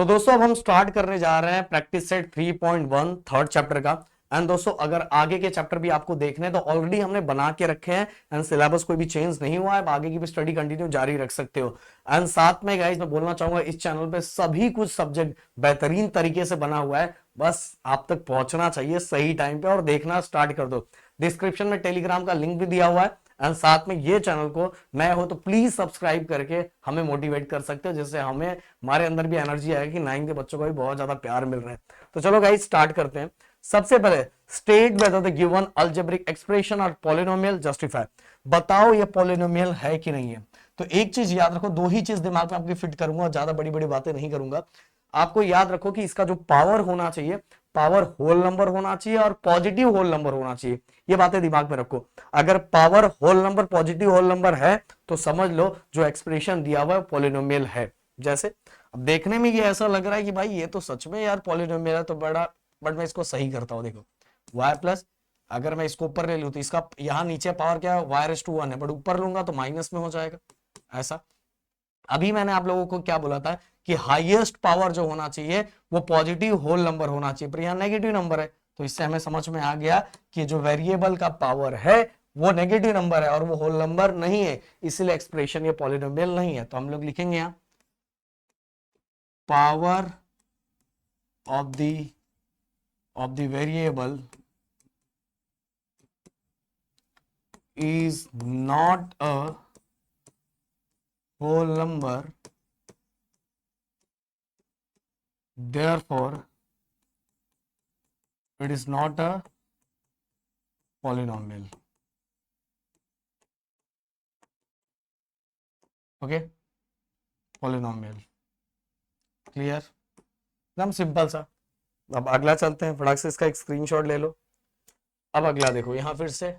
दोस्तों अब हम स्टार्ट करने जा रहे हैं प्रैक्टिस सेट 3.1 थर्ड चैप्टर का। एंड दोस्तों अगर आगे के चैप्टर भी आपको देखने हैं तो ऑलरेडी हमने बना के रखे हैं एंड सिलेबस कोई भी चेंज नहीं हुआ है, आगे की भी स्टडी कंटिन्यू जारी रख सकते हो। एंड साथ में गाइस मैं बोलना चाहूंगा इस चैनल पे सभी कुछ सब्जेक्ट बेहतरीन तरीके से बना हुआ है, बस आप तक पहुंचना चाहिए सही टाइम पे और देखना स्टार्ट कर दो। डिस्क्रिप्शन में टेलीग्राम का लिंक भी दिया हुआ है एंड साथ में ये चैनल को नए हो तो प्लीज सब्सक्राइब करके हमें मोटिवेट कर सकते हो, जिससे हमें हमारे अंदर भी एनर्जी आएगी कि 9th के बच्चों को भी बहुत ज्यादा प्यार मिल रहा है। तो चलो गाइस स्टार्ट करते हैं। सबसे पहले state whether the given algebraic expression और पॉलिनोमियल जस्टिफाई। बताओ ये पॉलिनोमियल है कि नहीं है। तो एक चीज याद रखो, दो ही चीज दिमाग में आपकी फिट करूंगा, ज्यादा बड़ी बड़ी बातें नहीं करूंगा। आपको याद रखो कि इसका जो पावर होना चाहिए, पावर होल नंबर होना चाहिए और पॉजिटिव होल नंबर होना चाहिए। ये बातें दिमाग में रखो। अगर power whole number positive whole number है तो समझ लो जो एक्सप्रेशन दिया हुआ है पॉलिनोमियल है। जैसे अब देखने में ये ऐसा लग रहा है कि भाई ये तो सच में यार पॉलिनोमियल है तो बड़ा, बट मैं इसको सही करता हूं। देखो y प्लस, अगर मैं इसको ऊपर ले लूं तो इसका यहां नीचे पावर क्या है y⁻1 है, बट ऊपर लूंगा तो माइनस में हो जाएगा। ऐसा अभी मैंने आप लोगों को क्या बोला था कि हाईएस्ट पावर जो होना चाहिए वो पॉजिटिव होल नंबर होना चाहिए, पर यहाँ नेगेटिव नंबर है। तो इससे हमें समझ में आ गया कि जो वेरिएबल का पावर है वो नेगेटिव नंबर है और वो होल नंबर नहीं है, इसलिए एक्सप्रेशन ये पॉलिनोमियल नहीं है। तो हम लोग लिखेंगे यहाँ power of the variable is not a whole number, therefore it is not a polynomial. Okay, polynomial clear, एकदम सिंपल सा। अब अगला चलते हैं, फटाक से इसका एक स्क्रीनशॉट ले लो। अब अगला देखो, यहां फिर से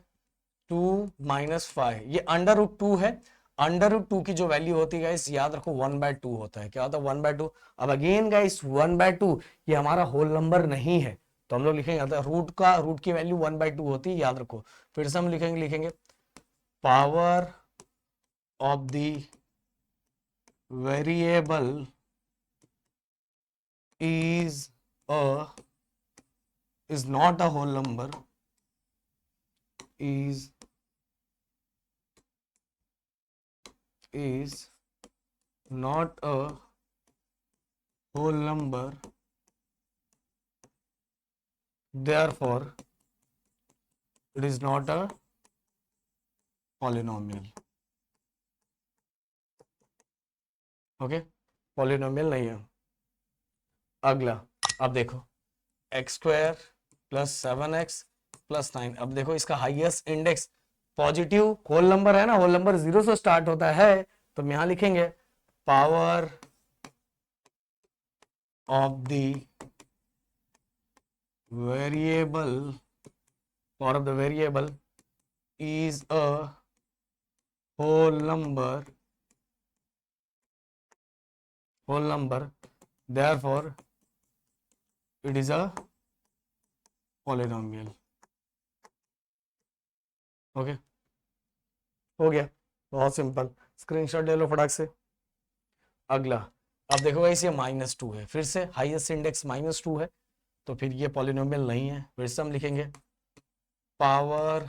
2 - 5, ये √2 है। √2 की जो वैल्यू होती है गाइस याद रखो 1/2 होता है। क्या होता है 1/2। अब अगेन गाइस 1/2 ये हमारा होल नंबर नहीं है, तो हम लोग लिखेंगे रूट की वैल्यू 1/2 होती है, याद रखो। फिर से हम लिखेंगे power of the variable is not a whole number, is not a whole number, therefore it is not a polynomial. Okay, polynomial नहीं है। अगला अब देखो x² + 7x + 9। अब देखो इसका highest index positive whole number है ना, होल नंबर 0 से स्टार्ट होता है, तो हम यहां लिखेंगे power of the variable is a whole number, therefore it is a polynomial. Okay, हो गया, बहुत सिंपल। स्क्रीनशॉट ले लो फटाक से। अगला अब देखो गाइस ये -2 है, फिर से हाईएस्ट इंडेक्स -2 है, तो फिर ये पॉलिनोमियल नहीं है। फिर से हम लिखेंगे power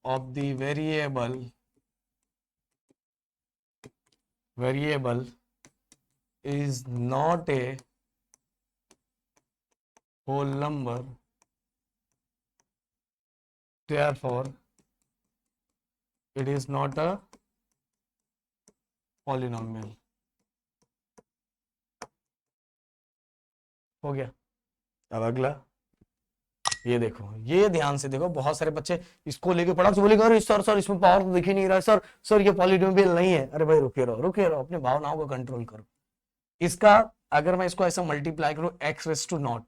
of the variable is not a whole number, therefore it is not a polynomial. हो गया। अब अगला ये देखो, ये ध्यान से देखो, बहुत सारे बच्चे इसको लेके पढ़ा तो बोलेगा अरे सर इसमें पावर तो दिख ही नहीं रहा है, सर ये पॉलिनोमियल नहीं है। अरे भाई रुके रहो, अपने भावनाओं को कंट्रोल करो। इसका अगर मैं इसको ऐसा मल्टीप्लाई करूं x⁻0,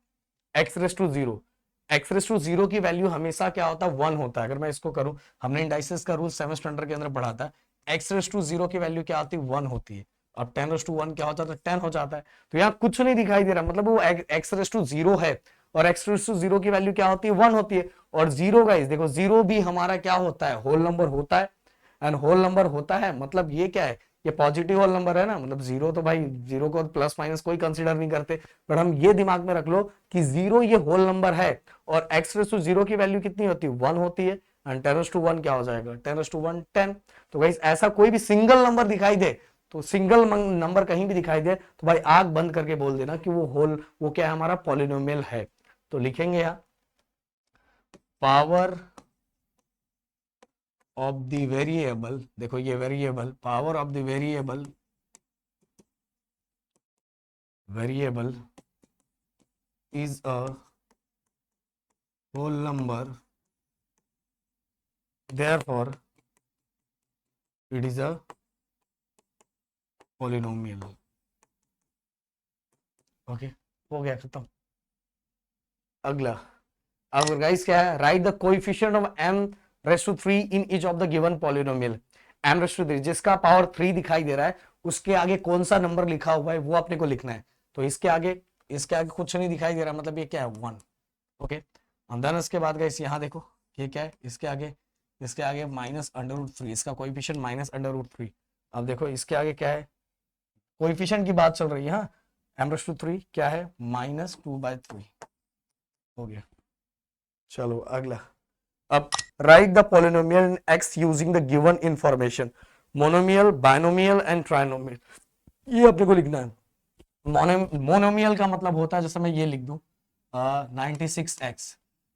x⁻0 की वैल्यू हमेशा क्या होता है 1 होता है। अगर मैं इसको करूं, हमने इंडाइसेस का रूल 7th स्टैंडर्ड के अंदर पढ़ा था, x⁻0 की वैल्यू क्या आती है 1 होती है। अब 10⁻1 क्या होता है, 10 हो जाता है। तो यहाँ कुछ नहीं दिखाई दे रहा, मतलब वो x⁻0 है और x⁻0 की वैल्यू क्या होती है 1 होती है। और 0 गाइस देखो 0 भी हमारा क्या होता है, होल नंबर होता है। एंड होल नंबर होता है मतलब ये क्या है ये पॉजिटिव होल नंबर है ना, मतलब जीरो तो भाई जीरो को प्लस माइनस कोई कंसीडर नहीं करते, बट हम ये दिमाग में रख लो कि जीरो ये होल नंबर है और एक्स रेस टू जीरो की वैल्यू कितनी होती है, 1 होती है, एंड 10^1 क्या हो जाएगा, 10^1 10। तो भाई ऐसा कोई भी सिंगल नंबर दिखाई दे, तो सिंगल नंबर कहीं भी दिखाई दे तो भाई आंख बंद करके बोल देना कि वो क्या है, हमारा पॉलिनोमियल है। तो लिखेंगे यहां पावर ऑफ द वेरिएबल, देखो ये variable, power of the variable, variable is a whole number, therefore it is a polynomial। Okay, हो गया खत्म। अगला, अब गाइस क्या है, write the coefficient of m^3 in each of the given polynomial. m^3 जिसका पावर 3 दिखाई दे रहा है, उसके आगे कौन सा नंबर लिखा हुआ है वो अपने को लिखना है। तो इसके आगे कुछ नहीं दिखाई दे रहा, मतलब ये क्या है, 1। ओके, देन इसके बाद गाइस यहाँ देखो ये क्या है, इसके आगे -√3, इसका कोएफिशिएंट -√3। अब देखो इसके आगे क्या है, कोएफिशिएंट की बात चल रही है, हाँ, m^3 क्या है, -2/3 हो गया। चलो अगला, अब right the polynomial in x using the given information, monomial, binomial and trinomial, ये अपने को लिखना है। मोनोमियल का मतलब होता है, जैसे मैं ये लिख दूं 96x,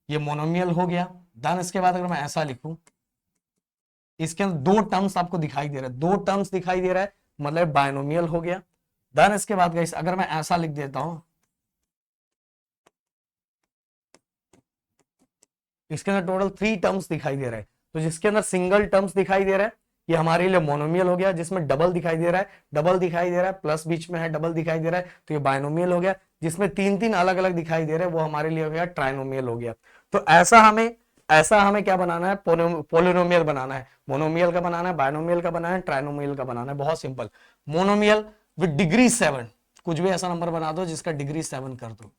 ये मोनोमियल हो गया। देन इसके बाद अगर मैं ऐसा लिखूं, इसके अंदर दो टर्म्स आपको दिखाई दे रहा है, दो टर्म्स दिखाई दे रहा है, मतलब बायनोमियल हो गया। देन इसके बाद गाइस अगर मैं ऐसा लिख देता हूं, इसके अंदर टोटल 3 टर्म्स दिखाई दे रहा है, तो जिसके अंदर सिंगल टर्म्स दिखाई दे रहा है ये हमारे लिए मोनोमियल हो गया, जिसमें डबल दिखाई दे रहा है, प्लस बीच में है, डबल दिखाई दे रहा है, तो ये बायनोमियल हो गया। जिसमें 3 अलग अलग दिखाई दे रहे हैं वो हमारे लिए हो गया ट्राइनोमियल हो गया। तो ऐसा हमें क्या बनाना है, पोलिनोमियल बनाना है। मोनोमियल का बनाना है, बायनोमियल का बनाना है, ट्राइनोमियल का बनाना है, बहुत सिंपल। मोनोमियल विद डिग्री 7, कुछ भी ऐसा नंबर बना दो जिसका डिग्री 7 कर दो,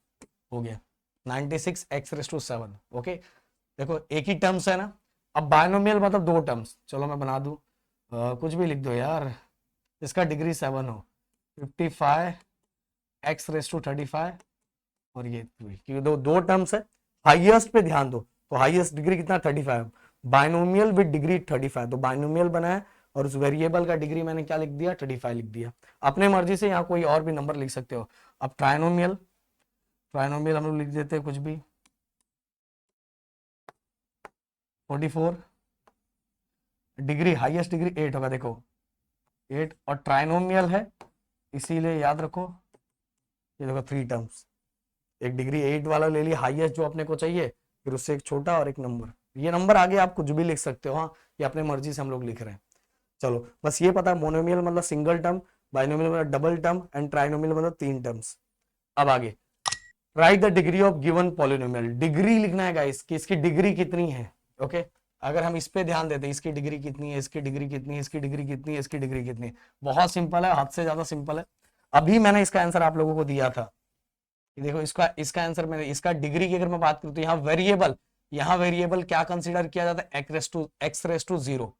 हो गया 96x⁻⁷। ओके, देखो एक ही टर्म्स है ना। अब बायनोमियल मतलब दो टर्म्स, चलो मैं बना दूं, कुछ भी लिख दो यार, इसका डिग्री 7 हो, 55x⁻35 और ये 3, क्योंकि दो टर्म्स है। हाईएस्ट पे ध्यान दो, तो हाईएस्ट डिग्री कितना, 35, बायनोमियल विद डिग्री 35, तो बायनोमियल बना है और उस वेरिएबल का डिग्री मैंने क्या लिख दिया, 35 लिख दिया। अपने मर्जी से यहाँ कोई और भी नंबर लिख सकते हो। अब ट्राइनोमियल हम लोग लिख देते हैं कुछ भी, 44, डिग्री हाईएस्ट डिग्री 8 होगा, देखो 8, और ट्राइनोमियल है इसीलिए याद रखो, ये देखो 3 टर्म्स, एक डिग्री 8 वाला ले लिया हाईएस्ट जो अपने को चाहिए, फिर उससे एक छोटा और एक नंबर। ये नंबर आगे आप कुछ भी लिख सकते हो, हाँ, ये अपने मर्जी से हम लोग लिख रहे हैं। चलो बस ये पता है, मोनोमियल मतलब सिंगल टर्म, बाइनोमियल मतलब डबल टर्म, एंड ट्राइनोमियल मतलब 3 टर्म्स। अब आगे, right the degree of given polynomial, degree लिखना है गाइस कि इसकी डिग्री कितनी है। ओके, अगर हम इस पे ध्यान देते हैं, इसकी डिग्री कितनी है, इसकी डिग्री कितनी है, इसकी डिग्री कितनी है, इसकी डिग्री कितनी है, बहुत सिंपल है, हद से ज्यादा सिंपल है। अभी मैंने इसका आंसर आप लोगों को दिया था, देखो इसका आंसर मैंने, इसका डिग्री की अगर मैं बात करूं तो यहाँ वेरिएबल क्या कंसीडर किया जाता है, x⁻⁴,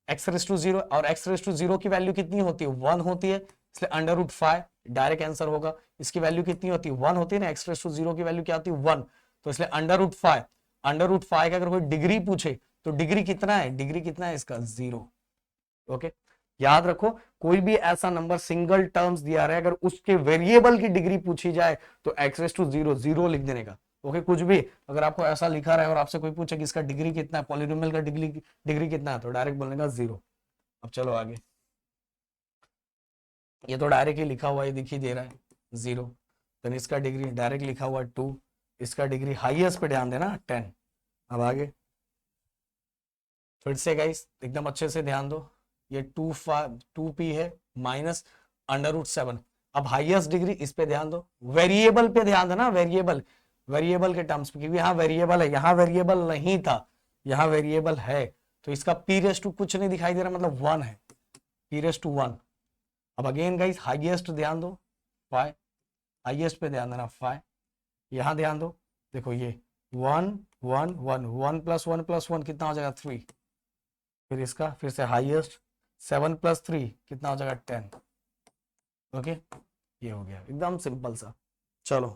x⁻⁴, और x⁻⁴ की वैल्यू कितनी होती है, 1 होती है, इसलिए √5 डायरेक्ट आंसर होगा। इसकी वैल्यू कितनी होती है, 1 होती है ना, x⁻⁴ की वैल्यू क्या होती है, 1, तो इसलिए √5 का अगर कोई डिग्री पूछे तो डिग्री कितना है इसका, 0। ओके, याद रखो, कोई भी ऐसा नंबर सिंगल टर्म्स दिया रहा है, अगर उसके वेरिएबल की डिग्री पूछी जाए तो x⁻⁴ 0 लिख देने का। ओके, कुछ भी अगर आपको ऐसा लिखा रहा है और आपसे कोई पूछे कि इसका डिग्री कितना है, पॉलिनोमियल का डिग्री कितना है, तो डायरेक्ट बोलने का 0। अब चलो आगे, ये तो डायरेक्ट ही लिखा हुआ है, दिख ही दे रहा है 0। तो इसका डिग्री डायरेक्ट लिखा हुआ है 2, इसका डिग्री हाईएस्ट पे ध्यान देना 10। अब आगे फिर से गाइस एकदम अच्छे से ध्यान दो, ये 2p है -√7। अब हाईएस्ट डिग्री इस पे ध्यान दो, वेरिएबल पे ध्यान देना, वेरिएबल के टर्म्स पे, क्योंकि यहाँ वेरिएबल है, यहाँ वेरिएबल नहीं था, यहाँ वेरिएबल है, तो इसका p⁻² कुछ नहीं दिखाई दे रहा, मतलब 1 है, p⁻1। अब अगेन गाइस हाईएस्ट ध्यान दो, 5, हाईएस्ट पे ध्यान देना 5, यहां ध्यान दो, देखो ये 1 1 1 1 + 1 + 1 कितना हो जाएगा, 3, फिर इसका फिर से हाईएस्ट 7+3 कितना हो जाएगा 10। ओके, ये हो गया एकदम सिंपल सा। चलो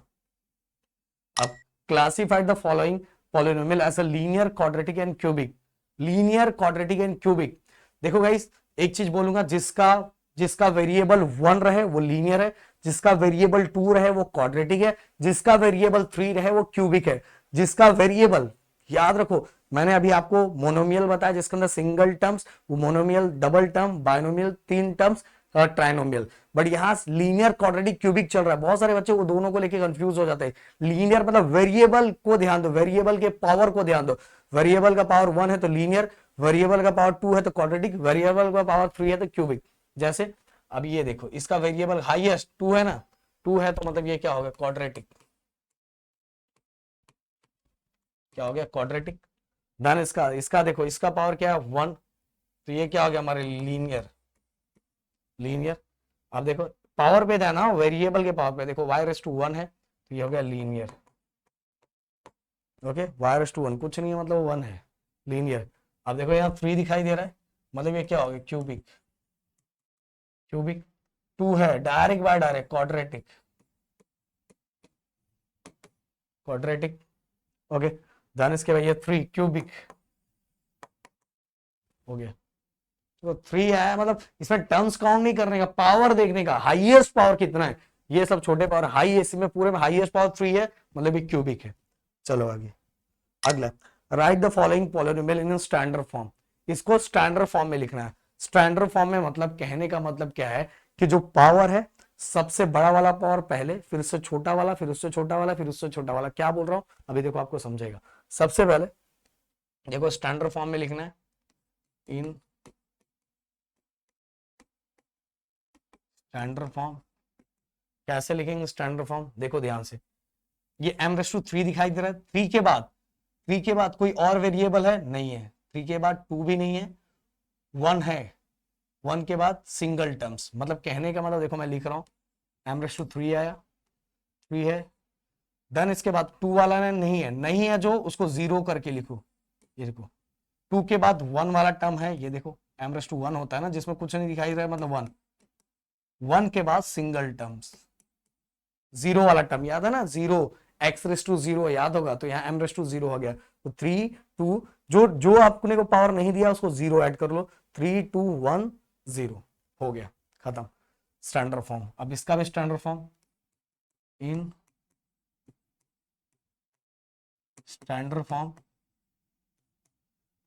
अब classified the following polynomial as a linear quadratic and cubic. Linear quadratic and cubic, देखो गाइस एक चीज बोलूंगा, जिसका जिसका वेरिएबल 1 रहे वो लीनियर है, जिसका वेरिएबल 2 रहे वो क्वाड्रेटिक है, जिसका वेरिएबल 3 रहे वो क्यूबिक है। जिसका वेरिएबल, याद रखो मैंने अभी आपको मोनोमियल बताया जिसके अंदर सिंगल टर्म्स, वो monomial double term, binomial 3 terms और ट्राइनोमियल। बट यहाँ लीनियर क्वाड्रेटिक क्यूबिक चल रहा है, बहुत सारे बच्चे वो दोनों को लेके कंफ्यूज हो जाते हैं। लीनियर मतलब वेरिएबल को ध्यान दो, वेरिएबल के पावर को ध्यान दो। वेरिएबल का पावर 1 है तो लीनियर, वेरिएबल का पावर 2 है तो क्वाड्रेटिक, वेरिएबल का पावर 3 है तो क्यूबिक। जैसे अब ये देखो, इसका वेरिएबल हाईएस्ट 2 है ना, 2 है तो मतलब ये क्या हो गया क्वाड्रेटिक, क्या हो गया क्वाड्रेटिक। देन इसका इसका देखो, इसका पावर क्या है 1, तो ये क्या हो गया हमारे लीनियर, लीनियर। अब देखो पावर पे ध्यान, वेरिएबल के पावर पे देखो, y1 है तो ये हो गया लीनियर। ओके, y1 कुछ नहीं है मतलब 1 है, लीनियर। अब देखो यहाँ 3 दिखाई दे रहा है, मतलब ये क्या हो गया क्यूबिक, क्यूबिक। 2 है direct by direct quadratic, quadratic. Okay, then इसके बाद ये 3 क्यूबिक हो गया। तो 3 है मतलब इसमें टर्म्स काउंट नहीं करने का, पावर देखने का, हाईएस्ट पावर कितना है। ये सब छोटे पावर, हाई इसमें पूरे में हाईएस्ट पावर 3 है मतलब ये क्यूबिक है। चलो आगे, अगला, right the following polynomial in standard form. इसको स्टैंडर्ड फॉर्म में लिखना है। स्टैंडर्ड फॉर्म में मतलब कहने का मतलब क्या है कि जो पावर है, सबसे बड़ा वाला पावर पहले, फिर उससे छोटा वाला, फिर उससे छोटा वाला, फिर उससे छोटा वाला। क्या बोल रहा हूं अभी देखो आपको समझेगा। सबसे पहले देखो स्टैंडर्ड फॉर्म में लिखना है, इन स्टैंडर्ड फॉर्म। कैसे लिखेंगे स्टैंडर्ड फॉर्म, देखो ध्यान से, ये m/3 दिखाई दे रहा है। 3 के बाद कोई और वेरिएबल है नहीं है, 3 के बाद 2 भी नहीं है, 1 है, 1 के बाद सिंगल टर्म्स। मतलब कहने का मतलब देखो मैं लिख रहा हूं m/3 आया, 3 है। देन इसके बाद 2 वाला नहीं है, नहीं है जो उसको 0 करके लिखो, ये देखो 2 के बाद 1 वाला टर्म है, ये देखो m/1 होता है ना जिसमें कुछ नहीं दिखाई रहा है मतलब 1, 1 के बाद सिंगल टर्म्स, 0 वाला टर्म याद है ना, 0, x⁻0 याद होगा, तो यहाँ m⁻0 हो गया। तो 3 2, जो जो आपने को पावर नहीं दिया उसको 0 ऐड कर लो, 3 2 1 0 हो गया, खत्म स्टैंडर्ड फॉर्म। अब इसका भी standard form, in standard form.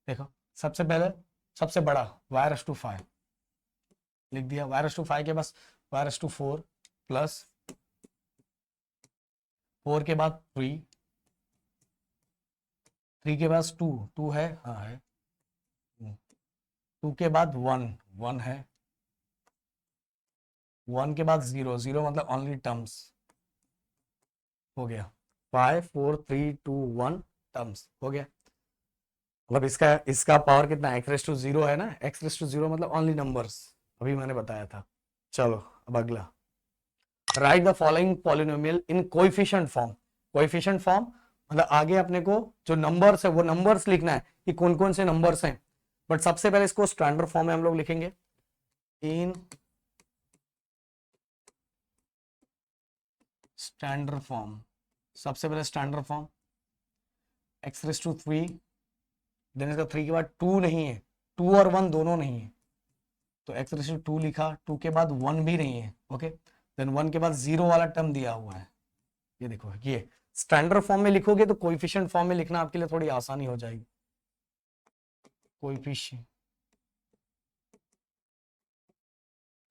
देखो सबसे पहले सबसे बड़ा y⁻5 लिख दिया, y⁻5 के पास y⁻4 प्लस 4 के बाद 3, 3 के बाद 2, 2 है, हाँ है, 2 के बाद 1, 1 है, 1 के बाद 0, 0 मतलब ओनली टर्म्स हो गया, 5 4 3 2 1 टर्म्स हो गया। मतलब इसका इसका पावर कितना, x⁻0 है ना, x⁻0 मतलब ओनली नंबर्स, अभी मैंने बताया था। चलो अब अगला, right the following polynomial in coefficient form. Coefficient form मतलब आगे अपने को जो नंबर्स है वो नंबर्स लिखना है कि कौन कौन से नंबर्स हैं। बट सबसे पहले इसको स्टैंडर्ड फॉर्म में हम लोग लिखेंगे, इन स्टैंडर्ड फॉर्म। सबसे पहले स्टैंडर्ड फॉर्म x⁻3, देन इसका 3 के बाद 2 नहीं है, 2 और 1 दोनों नहीं है, तो x⁻2 लिखा, 2 के बाद 1 भी नहीं है, ओके। देन 1 के बाद 0 वाला टर्म दिया हुआ है, ये देखो। ये स्टैंडर्ड फॉर्म में लिखोगे तो कोएफिशिएंट फॉर्म में लिखना आपके लिए थोड़ी आसानी हो जाएगी। कोएफिशिएंट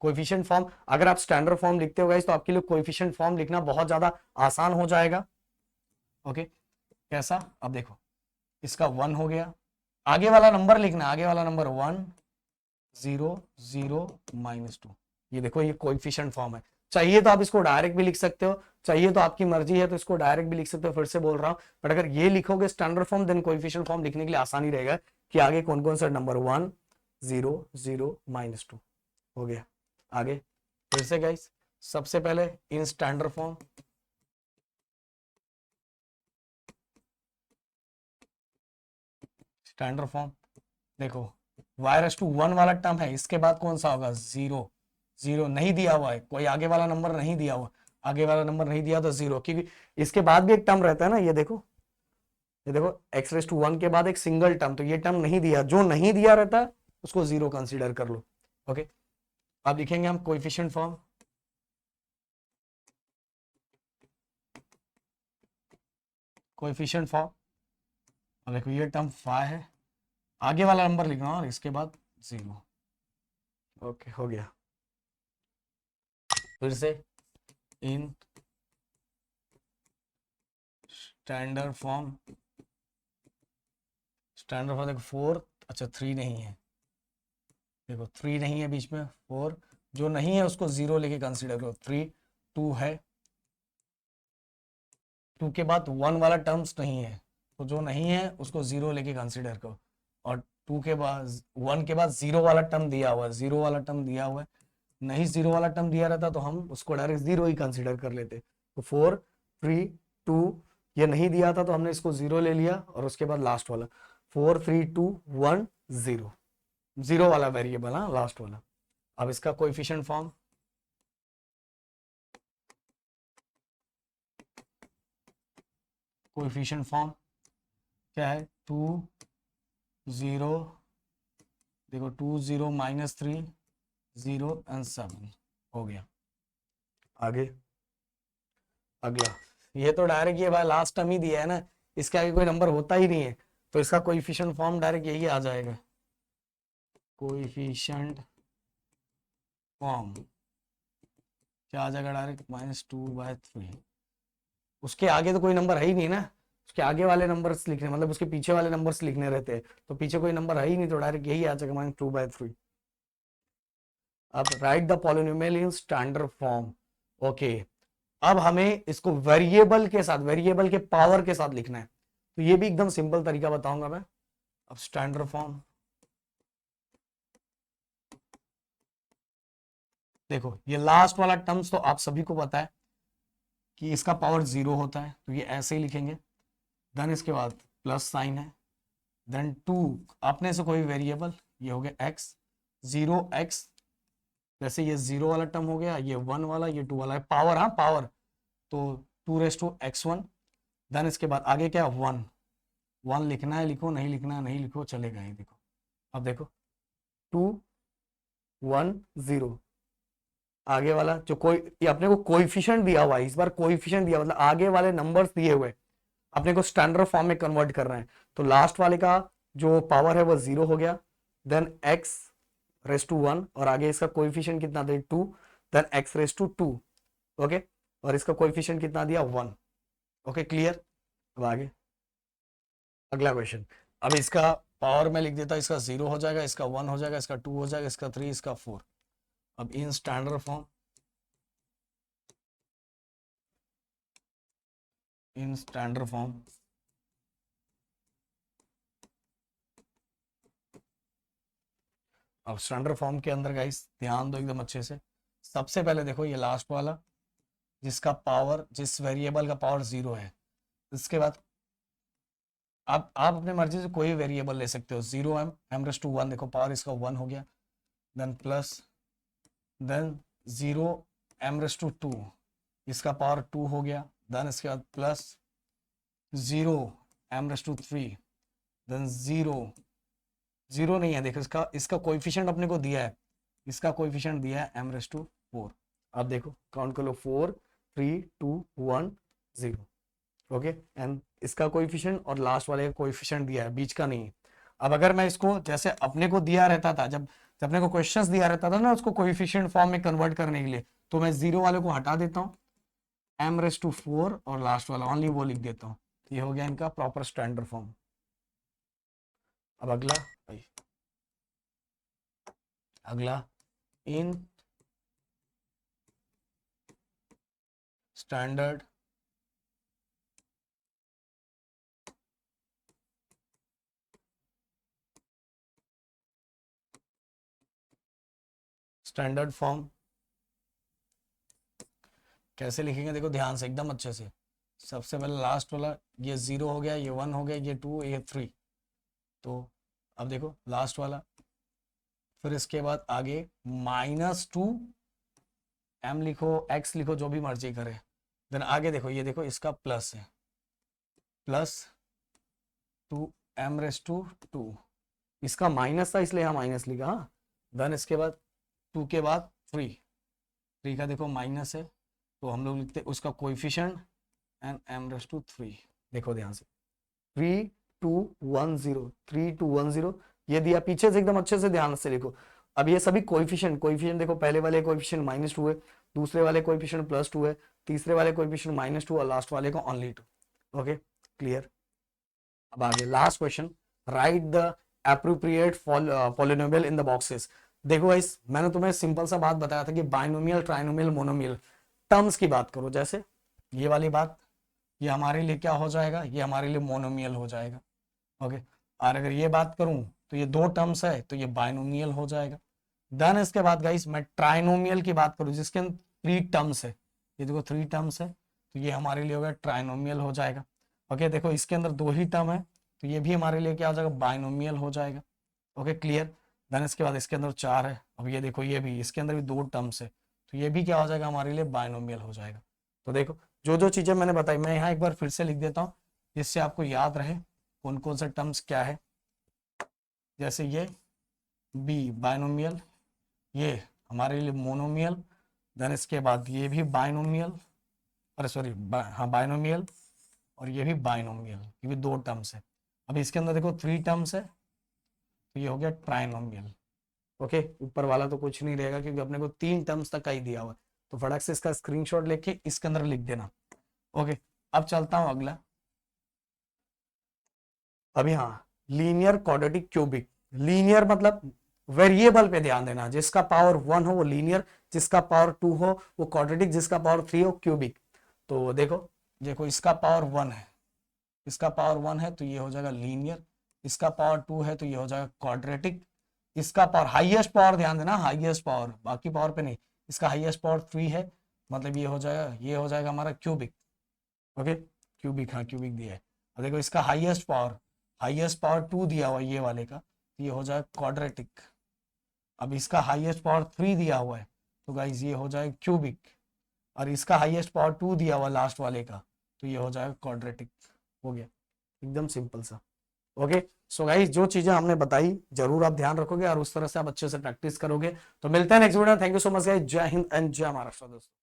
कोएफिशिएंट फॉर्म अगर आप स्टैंडर्ड फॉर्म लिखते हो गाइस तो आपके लिए कोएफिशिएंट फॉर्म लिखना बहुत ज्यादा आसान हो जाएगा। ओके, कैसा, अब देखो इसका 1 हो गया, आगे वाला नंबर लिखना, आगे वाला नंबर 1 0 0 -2, ये देखो ये कोएफिशिएंट फॉर्म है। चाहिए तो आप इसको डायरेक्ट भी लिख सकते हो, चाहिए तो आपकी मर्जी है तो इसको डायरेक्ट भी लिख सकते हो, फिर से बोल रहा हूं। बट अगर ये लिखोगे standard form then coefficient form लिखने के लिए आसानी रहेगा कि आगे कौन कौन सा नंबर 1 0 0 -2 हो गया। आगे फिर से गाइस, सबसे पहले in standard form, standard form देखो y रेस टू 1 वाला टर्म है, इसके बाद कौन सा होगा, जीरो। जीरो नहीं दिया हुआ है, कोई आगे वाला नंबर नहीं दिया हुआ, आगे वाला नंबर नहीं दिया तो जीरो, क्योंकि इसके बाद भी एक टर्म रहता है ना, ये देखो, ये देखो x रेस टू 1 के बाद एक सिंगल टर्म, तो ये टर्म नहीं दिया, जो नहीं दिया रहता है उसको जीरो कंसीडर कर लो। ओके, अब लिखेंगे हम कोएफिशिएंट फॉर्म, कोएफिशिएंट फॉर्म। अब देखो ये टर्म 5 है, आगे वाला नंबर लिखना और इसके बाद जीरो। ओके, हो गया। फिर से in standard form, standard form देखो 4, अच्छा 3 नहीं है, देखो 3 नहीं है बीच में, 4 जो नहीं है उसको जीरो लेके कंसीडर करो, 3 2 है, 2 के बाद 1 वाला टर्म्स नहीं है, तो जो नहीं है उसको जीरो लेके कंसीडर करो, और 2 के बाद 1 के बाद जीरो वाला टर्म दिया हुआ है, जीरो वाला टर्म दिया हुआ है, नहीं जीरो वाला टर्म दिया रहता तो हम उसको डायरेक्ट जीरो ही कंसीडर कर लेते, तो 4 3 2, ये नहीं दिया था तो हमने इसको जीरो ले लिया, और उसके बाद लास्ट वाला 4 3 2 1 0, जीरो वाला वेरिएबल, हाँ लास्ट वाला। अब इसका कोएफिशिएंट फॉर्म, कोएफिशिएंट फॉर्म क्या है, 2 0, देखो 2 0 -3 0 एंड 7 हो गया। आगे अगला, ये तो डायरेक्ट ये भाई लास्ट टर्म ही दिया है ना, इसके आगे कोई नंबर होता ही नहीं है, तो इसका कोएफिशिएंट फॉर्म डायरेक्ट यही आ जाएगा, कोएफिशिएंट फॉर्म क्या आ जाएगा डायरेक्ट, -2/3। उसके आगे तो कोई नंबर है ही नहीं ना, उसके आगे वाले नंबर्स लिखने, मतलब उसके पीछे वाले नंबर्स लिखने रहते हैं, तो पीछे कोई नंबर है ही नहीं, तो डायरेक्ट यही आ जाएगा -2/3। अब right the polynomial in standard form. Okay, अब हमें इसको वेरिएबल के साथ, वेरिएबल के पावर के साथ लिखना है, तो ये भी एकदम सिंपल तरीका बताऊंगा मैं। अब स्टैंडर्ड फॉर्म देखो, ये लास्ट वाला टर्म्स तो आप सभी को पता है कि इसका पावर जीरो होता है, तो ये ऐसे ही लिखेंगे, देन इसके बाद प्लस साइन है, देन 2 अपने से कोई वेरिएबल, ये हो गया x, 0x, जैसे ये जीरो वाला टर्म हो गया, ये 1 वाला, ये 2 वाला है, पावर, हाँ पावर, तो 2 raised to x1, देन इसके बाद आगे क्या, 1 1 लिखना है लिखो, नहीं लिखना है नहीं लिखो, चलेगा ये देखो। अब देखो 2 1 0, आगे वाला जो कोई, ये अपने को कोएफिशिएंट दिया हुआ है, इस बार कोएफिशिएंट दिया, मतलब आगे वाले नंबर्स दिए हुए अपने को स्टैंडर्ड फॉर्म में कन्वर्ट कर रहे हैं, तो लास्ट वाले का जो पावर है वो जीरो हो गया, देन x रेस टू 1, और आगे इसका कोएफिशिएंट कितना दे 2, then x raise to 2। Okay, और इसका कोएफिशिएंट कितना दिया 1। Okay clear. अब आगे अगला क्वेश्चन, अब इसका पावर में लिख देता, इसका 0 हो जाएगा, इसका 1 हो जाएगा, इसका 2 हो जाएगा, इसका 3, इसका 4। अब in standard form, in standard form अब स्टैंडर्ड फॉर्म के अंदर गाइस ध्यान दो एकदम अच्छे से, सबसे पहले देखो ये लास्ट वाला जिसका पावर, जिस वेरिएबल का पावर जीरो है, इसके बाद आप अपने मर्जी से कोई वेरिएबल ले सकते हो, 0m m⁻²1, देखो पावर इसका 1 हो गया, देन प्लस, देन 0m⁻², इसका पावर 2 हो गया, देन इसके बाद प्लस 0m⁻³ देन 0 नहीं है, देखो इसका कोएफिशिएंट अपने को दिया है, इसका कोएफिशिएंट दिया है m⁻4। अब देखो काउंट कर लो, 4 3 2 1 0। ओके, एंड इसका कोएफिशिएंट और लास्ट वाले का कोएफिशिएंट दिया है, बीच का नहीं। अब अगर मैं इसको जैसे अपने को दिया रहता था, जब अपने को क्वेश्चंस दिया रहता था ना उसको कोएफिशिएंट फॉर्म में कन्वर्ट करने के लिए, तो मैं जीरो वाले को हटा देता हूँ, m⁻4 और लास्ट वाला ओनली वो लिख देता हूँ, ये हो गया इनका प्रॉपर स्टैंडर्ड फॉर्म। अब अगला इन स्टैंडर्ड स्टैंडर्ड फॉर्म कैसे लिखेंगे, देखो ध्यान से एकदम अच्छे से। सबसे पहले लास्ट वाला, ये 0 हो गया, ये 1 हो गया, ये 2, ये 3, तो अब देखो लास्ट वाला फिर इसके बाद आगे -2m लिखो, x लिखो, जो भी मर्जी करे। देन आगे देखो, ये देखो इसका प्लस है, +2m⁻², इसका माइनस था इसलिए यहाँ माइनस लिखा। हाँ, देन इसके बाद 2 के बाद 3 का देखो माइनस है, तो हम लोग लिखते उसका कोएफिशिएंट एंड m⁻3। देखो ध्यान से 3210, 3210 ये दिया, पीछे से एकदम अच्छे से ध्यान से लिखो। अब ये सभी कोएफिशिएंट देखो, पहले वाले कोएफिशिएंट -2 है, दूसरे वाले कोएफिशिएंट +2 है, तीसरे वाले कोएफिशिएंट -2 और लास्ट वाले का ओनली 2। Okay, clear. अब आगे last question, right the appropriate polynomial in the boxes. देखो गाइस, मैंने तुम्हें सिंपल सा बात बताया था कि बाइनोमियल, ट्राइनोमियल, मोनोमियल टर्म्स की बात करो। जैसे ये वाली बात, ये हमारे लिए क्या हो जाएगा, ये हमारे लिए मोनोमियल हो जाएगा। ओके, और अगर ये बात करूं तो ये 2 टर्म्स है तो ये बाइनोमियल हो जाएगा। देन इसके बाद गाइस मैं ट्राइनोमियल की बात करूं जिसके अंदर 3 टर्म्स है, ये देखो 3 टर्म्स है, तो ये हमारे लिए हो गया ट्राइनोमियल हो जाएगा। ओके, देखो इसके अंदर 2 ही टर्म है तो ये भी हमारे लिए क्या हो जाएगा, बाइनोमियल हो जाएगा। Okay, clear. देन इसके बाद इसके अंदर 4 है, अब ये देखो ये भी, इसके अंदर भी 2 टर्म्स है तो ये भी क्या हो जाएगा, हमारे लिए बाइनोमियल हो जाएगा। तो देखो जो जो चीजें मैंने बताई, मैं यहाँ एक बार फिर से लिख देता हूँ जिससे आपको याद रहे कौन कौन से टर्म्स क्या है। जैसे ये बी बाइनोमियल, ये हमारे लिए मोनोमियल, देन इसके बाद ये भी बाइनोमियल, अरे सॉरी हाँ बाइनोमियल, और ये भी बाइनोमियल, ये भी 2 टर्म्स है। अब इसके अंदर देखो 3 टर्म्स है तो ये हो गया ट्राइनोमियल। ओके, ऊपर वाला तो कुछ नहीं रहेगा क्योंकि अपने को 3 टर्म्स तक का ही दिया हुआ है, तो फटाक से इसका स्क्रीनशॉट लेके इसके अंदर लिख देना। ओके, अब चलता हूं अगला। अभी हाँ, लीनियर क्वाड्रेटिक क्यूबिक। लीनियर मतलब वेरिएबल पे ध्यान देना, जिसका पावर 1 हो वो लीनियर, जिसका पावर 2 हो वो क्वाड्रेटिक, जिसका पावर 3 हो क्यूबिक। तो देखो देखो इसका पावर 1 है, इसका पावर 1 है तो ये हो जाएगा लीनियर, इसका पावर 2 है तो ये हो जाएगा क्वाड्रेटिक, इसका पावर हाईएस्ट पावर ध्यान देना, हाईएस्ट पावर, बाकी पावर पे नहीं, इसका हाईएस्ट पावर 3 है, मतलब ये हो जाएगा हमारा क्यूबिक। ओके, क्यूबिक, हाँ क्यूबिक दिया है। अब देखो इसका हाईएस्ट पावर 2 दिया हुआ है ये वाले का, तो ये हो जाएगा क्वाड्रेटिक। अब इसका हाईएस्ट पावर 3 दिया हुआ है तो गाइज ये हो जाएगा क्यूबिक, और इसका हाईएस्ट पावर 2 दिया हुआ लास्ट वाले का तो ये हो जाएगा क्वाड्रेटिक। हो गया, एकदम सिंपल सा। ओके, सो गाइस जो चीजें हमने बताई जरूर आप ध्यान रखोगे और उस तरह से आप अच्छे से प्रैक्टिस करोगे। तो मिलते हैं नेक्स्ट वीडियो में। Thank you so much guys, जय हिंद एंड जय महाराष्ट्र दोस्तों।